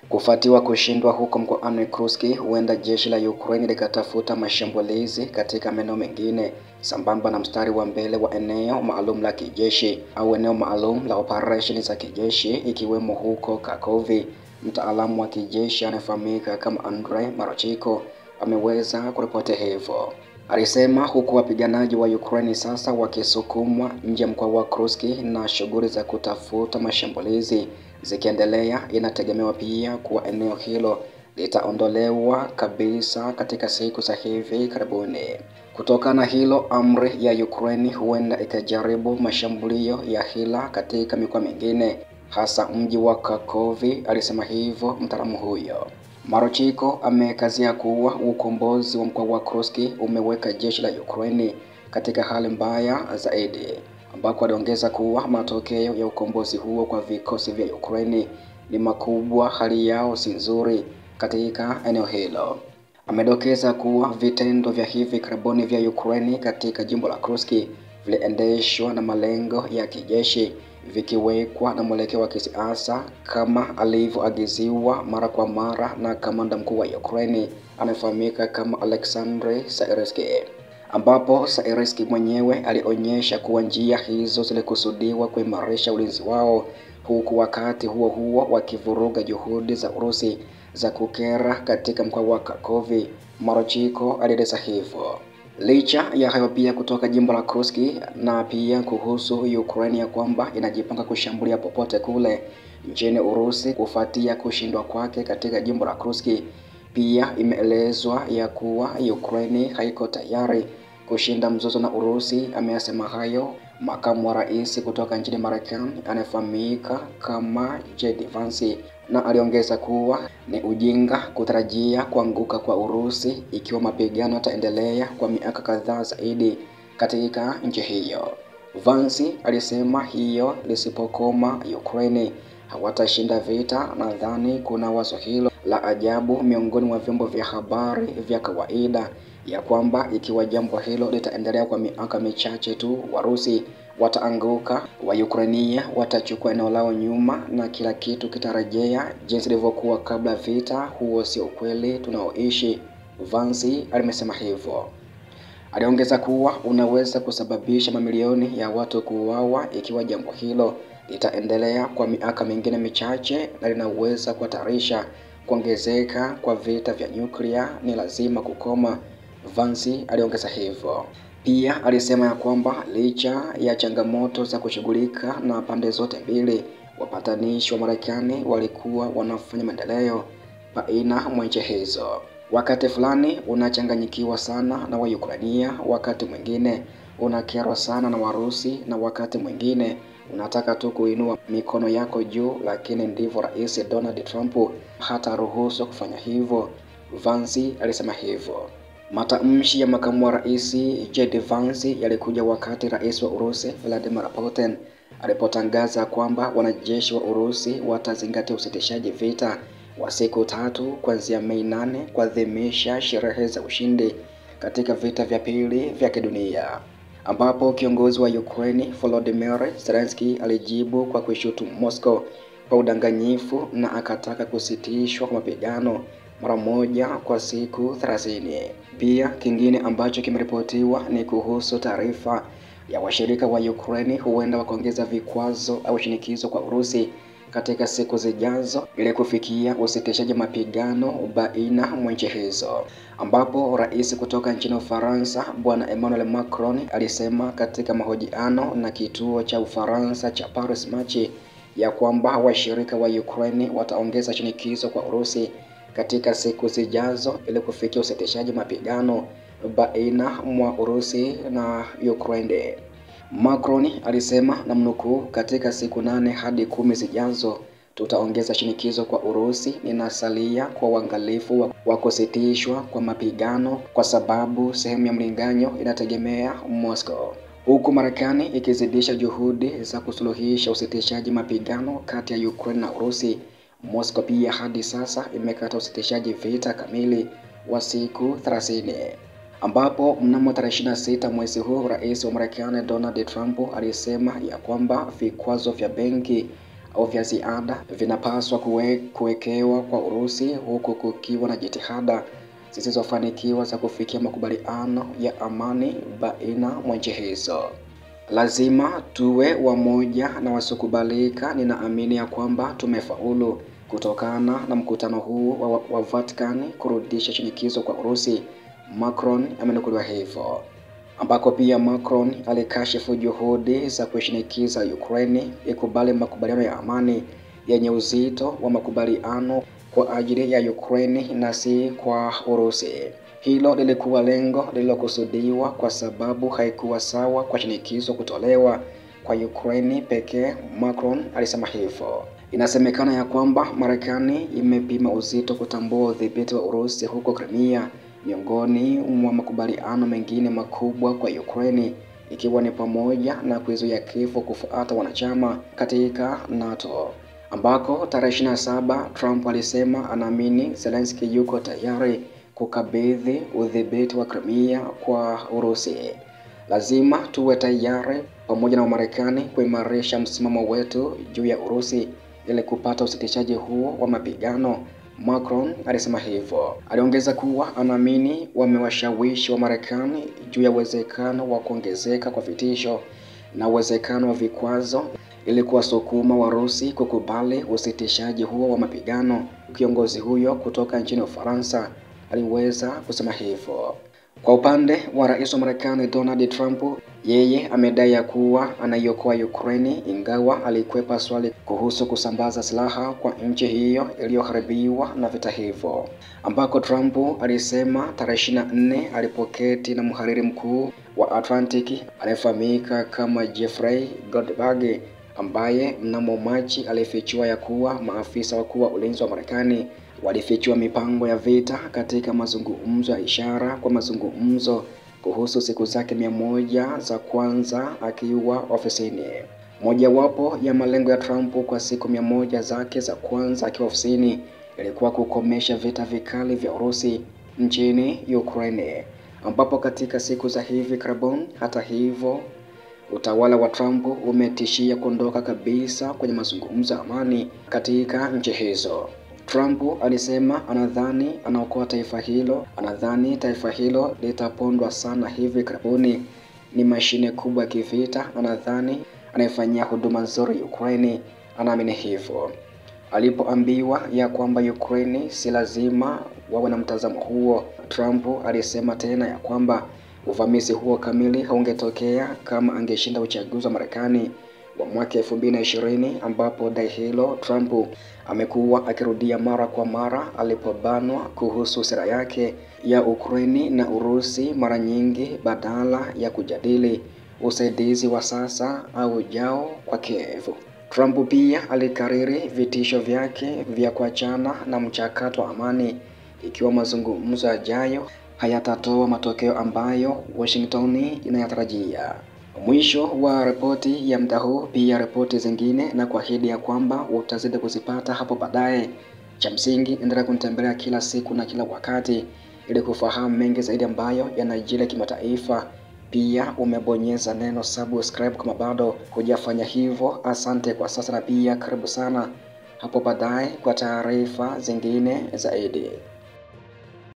Kufuatiwa kushindwa huko mkoani Kursk, huenda jeshi la Ukraine likatafuta mashambulizi katika maeneo mengine sambamba na mstari wa mbele wa eneo maalum la kijeshi au eneo maalum la operesheni za kijeshi ikiwemo huko Kharkov. Mtaalamu wa kijeshi anayefahamika kama Andrei Marchenko ameweza kuripoti hivyo. Alisema huku wapiganaji wa Ukraine sasa wakisukumwa nje ya mkoa wa Kursk na shughuli za kutafuta mashambulizi zikiendelea, inategemewa pia kuwa eneo hilo litaondolewa kabisa katika siku za hivi karibuni. Kutokana na hilo, amri ya Ukraine huenda ikajaribu mashambulio ya hila katika mikoa mingine, hasa mji wa Kharkov, alisema hivyo mtaalamu huyo. Marchenko amekazia kuwa ukombozi wa mkoa wa Kursk umeweka jeshi la Ukraine katika hali mbaya zaidi, ambako aliongeza kuwa matokeo ya ukombozi huo kwa vikosi vya Ukraine ni makubwa, hali yao si nzuri katika eneo hilo. Amedokeza kuwa vitendo vya hivi karibuni vya Ukraine katika jimbo la Kursk viliendeshwa na malengo ya kijeshi, vikiwekwa na mwelekeo wa kisiasa kama alivyoagiziwa mara kwa mara na kamanda mkuu wa Ukraine anayefahamika kama Alexander Syrskyi, ambapo Syrskyi mwenyewe alionyesha kuwa njia hizo zilikusudiwa kuimarisha ulinzi wao, huku wakati huo huo wakivuruga juhudi za Urusi za kukera katika mkoa wa Kharkov. Marchenko alieleza hivyo. Licha ya hayo pia kutoka jimbo la Kursk na pia kuhusu Ukraine ya kwamba inajipanga kushambulia popote kule nchini Urusi kufuatia kushindwa kwake katika jimbo la Kursk, pia imeelezwa ya kuwa Ukraine haiko tayari kushinda mzozo na Urusi. Ameyasema hayo makamu wa rais kutoka nchini Marekani anayefahamika kama JD Vance, na aliongeza kuwa ni ujinga kutarajia kuanguka kwa Urusi ikiwa mapigano yataendelea kwa miaka kadhaa zaidi katika nchi hiyo. Vance alisema hiyo lisipokoma Ukraine hawatashinda vita. Nadhani kuna wazo hilo la ajabu miongoni mwa vyombo vya habari vya kawaida ya kwamba ikiwa jambo hilo litaendelea kwa miaka michache tu, Warusi wataanguka, wa Ukraine watachukua eneo lao nyuma na kila kitu kitarejea jinsi ilivyokuwa kabla vita. Huo sio ukweli tunaoishi, Vance alimesema hivyo. Aliongeza kuwa unaweza kusababisha mamilioni ya watu kuuawa ikiwa jambo hilo litaendelea kwa miaka mingine michache, na linaweza kuhatarisha kuongezeka kwa vita vya nyuklia. Ni lazima kukoma, Vance aliongeza hivyo. Pia alisema ya kwamba licha ya changamoto za kushughulika na pande zote mbili, wapatanishi wa Marekani walikuwa wanafanya maendeleo baina mwa nchi hizo. Wakati fulani unachanganyikiwa sana na Waukrania, wakati mwingine unakerwa sana na Warusi, na wakati mwingine unataka tu kuinua mikono yako juu, lakini ndivyo Rais Donald Trump hata ruhusu kufanya hivyo, Vance alisema hivyo. Matamshi ya makamu wa rais JD Vance yalikuja wakati rais wa Urusi Vladimir Putin alipotangaza kwamba wanajeshi wa Urusi watazingatia usitishaji vita wa siku 3 kuanzia Mei 8 kuadhimisha sherehe za ushindi katika vita vya pili vya kidunia, ambapo kiongozi wa Ukraine Volodymyr Zelensky alijibu kwa kuishutumu Moscow kwa udanganyifu na akataka kusitishwa kwa mapigano mara moja kwa siku 30. Pia kingine ambacho kimeripotiwa ni kuhusu taarifa ya washirika wa Ukraine huenda wakaongeza vikwazo au shinikizo kwa Urusi katika siku zijazo ili kufikia usitishaji mapigano baina mwa nchi hizo, ambapo rais kutoka nchini Ufaransa Bwana Emmanuel Macron alisema katika mahojiano na kituo cha Ufaransa cha Paris Match ya kwamba washirika wa Ukraine wataongeza shinikizo kwa Urusi katika siku zijazo ili kufikia usitishaji mapigano baina mwa Urusi na Ukraine. Macron alisema, namnukuu, katika siku 8 hadi 10 zijazo tutaongeza shinikizo kwa Urusi. Ninasalia kwa uangalifu wa kusitishwa kwa mapigano kwa sababu sehemu ya mlinganyo inategemea Moscow. Huku Marekani ikizidisha juhudi za kusuluhisha usitishaji mapigano kati ya Ukraine na Urusi, Moscow pia hadi sasa imekata usitishaji vita kamili wa siku 30. ambapo mnamo tarehe 26 mwezi huu rais wa Marekani Donald Trump alisema ya kwamba vikwazo vya benki au vya ziada vinapaswa kuwekewa kwa Urusi, huku kukiwa na jitihada zisizofanikiwa za kufikia makubaliano ya amani baina mwa nchi hizo. Lazima tuwe wamoja na wasiokubalika. Ninaamini ya kwamba tumefaulu kutokana na mkutano huu wa Vatican kurudisha shinikizo kwa Urusi, Macron amenukuliwa hivyo, ambako pia Macron alikashifu juhudi za kushinikiza Ukraine ikubali makubaliano ya amani yenye uzito wa makubaliano kwa ajili ya Ukraine na si kwa Urusi. Hilo lilikuwa lengo lililokusudiwa kwa sababu haikuwa sawa kwa shinikizo kutolewa kwa Ukraine pekee, Macron alisema hivyo. Inasemekana ya kwamba Marekani imepima uzito kutambua udhibiti wa Urusi huko Crimea, miongoni mwa makubaliano mengine makubwa kwa Ukraine, ikiwa ni pamoja na kuzuia kifo kufuata wanachama katika NATO, ambako tarehe 27 Trump alisema anaamini Zelensky yuko tayari kukabidhi udhibiti wa Crimea kwa Urusi. Lazima tuwe tayari pamoja na Marekani kuimarisha msimamo wetu juu ya Urusi ili kupata usitishaji huo wa mapigano, Macron alisema hivyo. Aliongeza kuwa anaamini wamewashawishi wa Marekani juu ya uwezekano wa kuongezeka kwa vitisho na uwezekano wa vikwazo ili kuwasukuma Warusi kukubali usitishaji huo wa mapigano. Kiongozi huyo kutoka nchini Ufaransa aliweza kusema hivyo. Kwa upande wa rais wa Marekani Donald Trump, yeye amedai ya kuwa anaiokoa Ukraine, ingawa alikwepa swali kuhusu kusambaza silaha kwa nchi hiyo iliyoharibiwa na vita hivyo, ambako Trump alisema tarehe 24 alipoketi na mhariri mkuu wa Atlantic anayefahamika kama Jeffrey Goldberg, ambaye mnamo Machi alifichua ya kuwa maafisa wakuu wa ulinzi wa Marekani walifichua mipango ya vita katika mazungumzo ya ishara kwa mazungumzo kuhusu siku zake 100 za kwanza akiwa ofisini. Mojawapo ya malengo ya Trump kwa siku 100 zake za kwanza akiwa ofisini ilikuwa kukomesha vita vikali vya Urusi nchini Ukraine, ambapo katika siku za hivi karibuni, hata hivyo, utawala wa Trump umetishia kuondoka kabisa kwenye mazungumzo ya amani katika nchi hizo. Trump alisema anadhani anaokoa taifa hilo, anadhani taifa hilo litapondwa sana hivi karibuni, ni mashine kubwa ya kivita, anadhani anayefanyia huduma nzuri Ukraine, anaamini hivyo. Alipoambiwa ya kwamba Ukraine si lazima wawe na mtazamo huo, Trump alisema tena ya kwamba uvamizi huo kamili haungetokea kama angeshinda uchaguzi wa Marekani wa mwaka 2020, ambapo dai hilo Trump amekuwa akirudia mara kwa mara alipobanwa kuhusu sera yake ya Ukraine na Urusi, mara nyingi badala ya kujadili usaidizi wa sasa au ujao kwa Kiev. Trump pia alikariri vitisho vyake vya kuachana na mchakato wa amani ikiwa mazungumzo yajayo hayatatoa matokeo ambayo Washington inayatarajia. Mwisho wa ripoti ya muda huu, pia ripoti zingine na kuahidi ya kwamba utazidi kuzipata hapo baadaye. Cha msingi endelea kunitembelea kila siku na kila wakati ili kufahamu mengi zaidi ambayo yanajiri kimataifa. Pia umebonyeza neno subscribe kama bado hujafanya hivyo. Asante kwa sasa na pia karibu sana hapo baadaye kwa taarifa zingine zaidi.